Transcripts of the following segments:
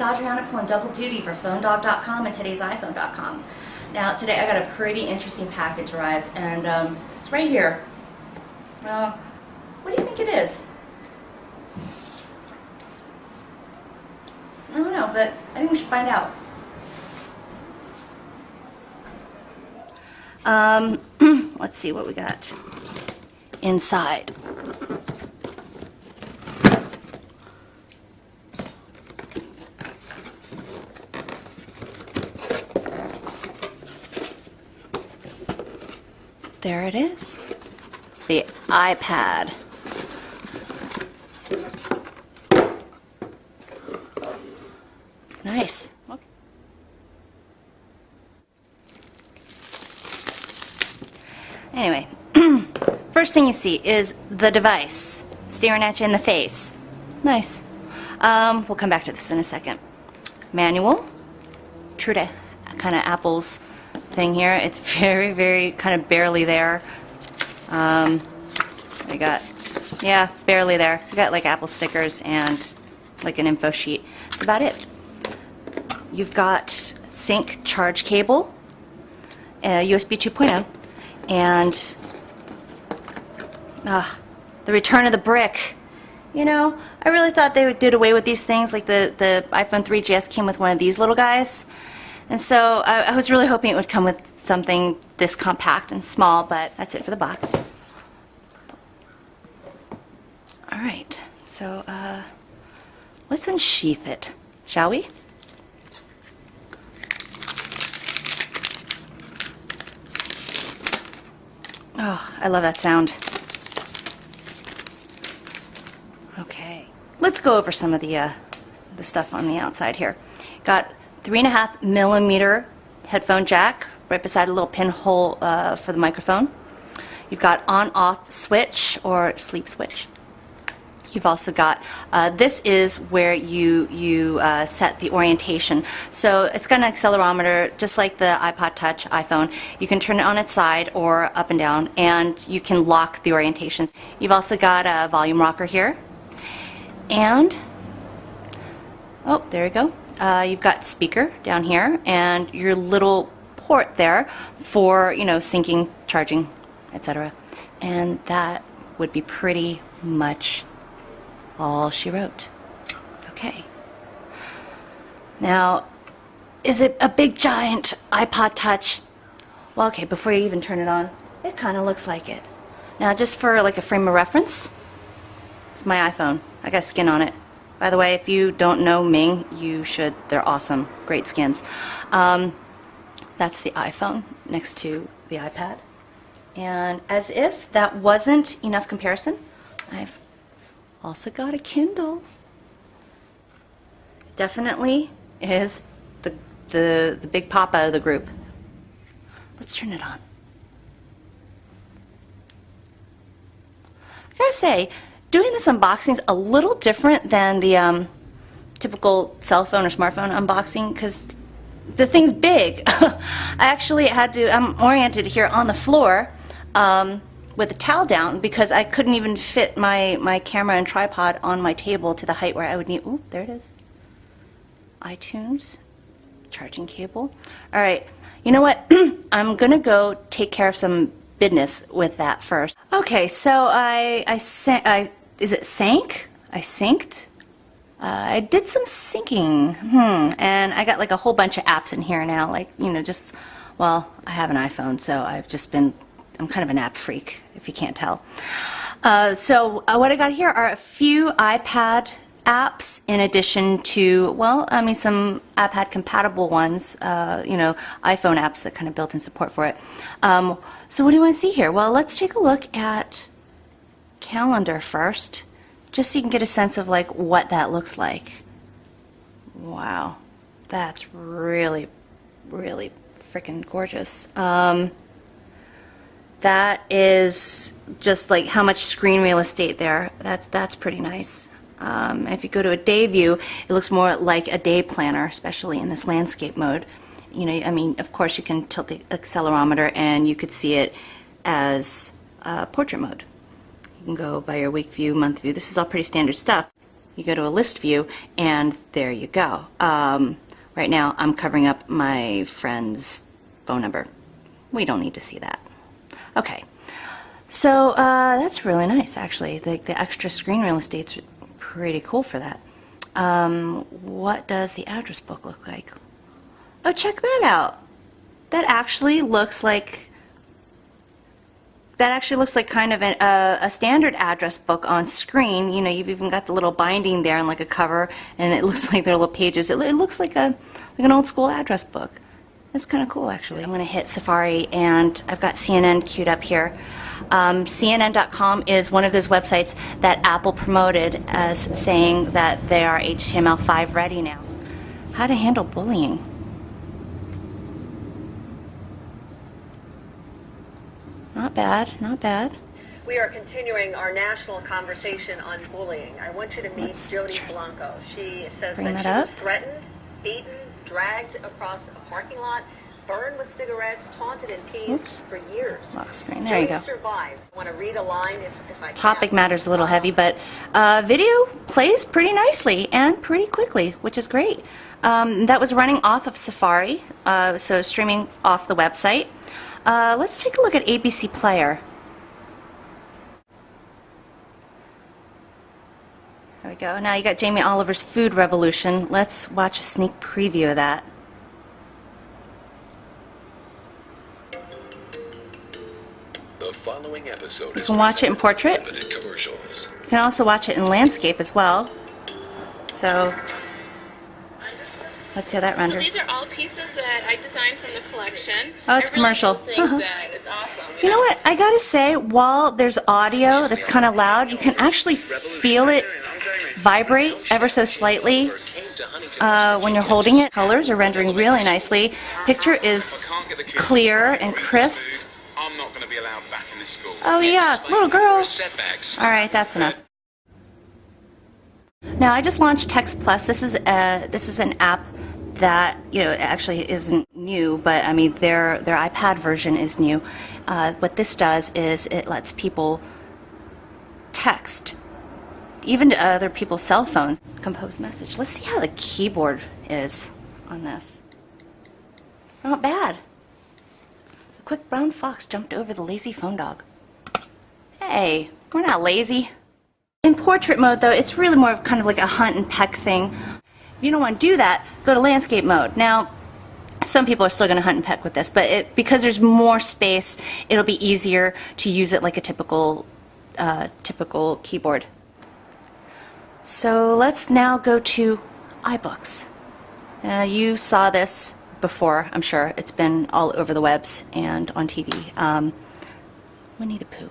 Adriana pulling double duty for PhoneDog.com and today's iPhone.com. Now today I got a pretty interesting package arrive, and it's right here. What do you think it is? I don't know, but I think we should find out. Let's see what we got inside. There it is, the iPad. Nice. Okay. Anyway, first thing you see is the device staring at you in the face. Nice. We'll come back to this in a second. Manual. True to kind of Apple's thing here. It's very, very kind of barely there. We got, yeah, barely there. We got like Apple stickers and like an info sheet. That's about it. You've got sync charge cable, USB 2.0, and the return of the brick. You know, I really thought they did away with these things. Like the iPhone 3GS came with one of these little guys. And so I was really hoping it would come with something this compact and small, but that's it for the box. All right, so let's unsheath it, shall we? Oh, I love that sound. Okay, let's go over some of the stuff on the outside here. Got 3.5mm headphone jack right beside a little pinhole for the microphone. You've got on-off switch or sleep switch. You've also got, this is where you set the orientation. So it's got an accelerometer, just like the iPod Touch iPhone. You can turn it on its side or up and down, and you can lock the orientations. You've also got a volume rocker here. And, oh, there you go. You've got speaker down here, and your little port there for, you know, syncing, charging, etc. And that would be pretty much all she wrote. Okay. Now, is it a big giant iPod Touch? Well, okay, before you even turn it on, it kind of looks like it. Now, just for like a frame of reference, it's my iPhone. I got skin on it. By the way, if you don't know Ming, you should. They're awesome. Great skins. That's the iPhone next to the iPad. And as if that wasn't enough comparison, I've also got a Kindle. Definitely is the big papa of the group. Let's turn it on. I gotta say, doing this unboxing is a little different than the typical cell phone or smartphone unboxing, because the thing's big. I actually had to, I'm oriented here on the floor with a towel down because I couldn't even fit my camera and tripod on my table to the height where I would need, ooh, there it is. iTunes, charging cable. All right, you know what? I'm gonna go take care of some business with that first. Okay, so is it sank? I synced. I did some syncing, and I got like a whole bunch of apps in here now, like, you know, just, well, I have an iPhone, so I'm kind of an app freak, if you can't tell. So what I got here are a few iPad apps in addition to, well, I mean, some iPad compatible ones, you know, iPhone apps that kind of built in support for it. So what do you want to see here? Well, let's take a look at calendar first, just so you can get a sense of like what that looks like. Wow, that's really, really freaking gorgeous. That is just like how much screen real estate there. That's pretty nice. If you go to a day view, it looks more like a day planner, especially in this landscape mode. You know, I mean, of course you can tilt the accelerometer and you could see it as portrait mode. You can go by your week view, month view. This is all pretty standard stuff. you go to a list view, and there you go. Right now, I'm covering up my friend's phone number. We don't need to see that. Okay, so that's really nice, actually. The extra screen real estate's pretty cool for that. What does the address book look like? Oh, check that out. That actually looks like kind of a standard address book on screen. You know, you've even got the little binding there and like a cover, and it looks like there are little pages. It looks like an old school address book. That's kind of cool, actually. I'm going to hit Safari, and I've got CNN queued up here. CNN.com is one of those websites that Apple promoted as saying that they are HTML5 ready now. How to handle bullying. Not bad, not bad. We are continuing our national conversation on bullying. I want you to meet Jody Blanco. She says that she was threatened, beaten, dragged across a parking lot, burned with cigarettes, taunted and teased for years. Lock screen. There you go. Survived. I want to read a line if I can. Topic matter's a little heavy, but video plays pretty nicely and pretty quickly, which is great. That was running off of Safari, so streaming off the website. Let's take a look at ABC Player. There we go. Now you got Jamie Oliver's Food Revolution. Let's watch a sneak preview of that. The following episode you can watch it in portrait. You can also watch it in landscape as well. So let's see how that renders. So these are all pieces that I designed from the collection. Oh, it's commercial. I really think that it's awesome. You know what? I gotta say, while there's audio that's kind of loud, you can actually feel it vibrate ever so slightly when you're holding it. Colors are rendering really nicely. Picture is clear and crisp. I'm not going to be allowed back in this school. Oh yeah, little girl. All right, that's enough. Now I just launched Text Plus. This is an app that, you know, actually isn't new, but I mean their iPad version is new. What this does is it lets people text, even to other people's cell phones, compose message. Let's see how the keyboard is on this. Not bad. The quick brown fox jumped over the lazy phone dog. Hey, we're not lazy. In portrait mode, though, it's really more of kind of like a hunt and peck thing. If you don't want to do that, go to landscape mode. Now, some people are still going to hunt and peck with this, but because there's more space, it'll be easier to use it like a typical keyboard. So let's now go to iBooks. You saw this before, I'm sure. It's been all over the webs and on TV. Winnie the Pooh.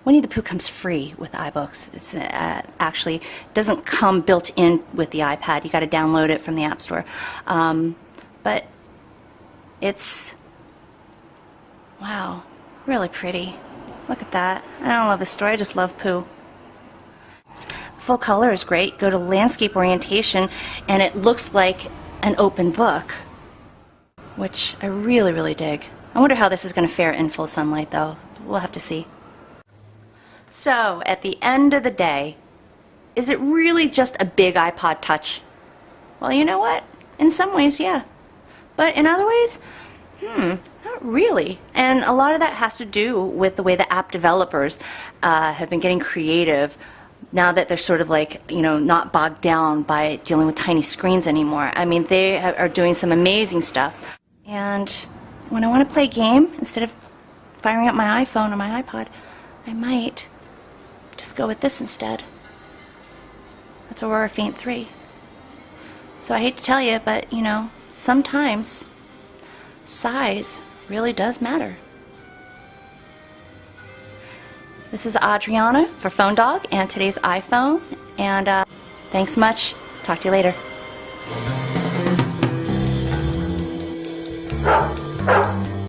Winnie the Pooh comes free with iBooks. It's actually doesn't come built in with the iPad. You got to download it from the App Store. But it's, wow, really pretty. Look at that. I don't love this story. I just love Pooh. Full color is great. Go to landscape orientation, and it looks like an open book, which I really, really dig. I wonder how this is going to fare in full sunlight, though. We'll have to see. So, at the end of the day, is it really just a big iPod Touch? Well, you know what? In some ways, yeah. But in other ways, not really. And a lot of that has to do with the way the app developers have been getting creative now that they're sort of like, you know, not bogged down by dealing with tiny screens anymore. I mean, they are doing some amazing stuff. And when I want to play a game, instead of firing up my iPhone or my iPod, I might just go with this instead. That's Aurora Faint 3. So I hate to tell you, but, you know, sometimes size really does matter. This is Adriana for Phone Dog and today's iPhone. And thanks much. Talk to you later.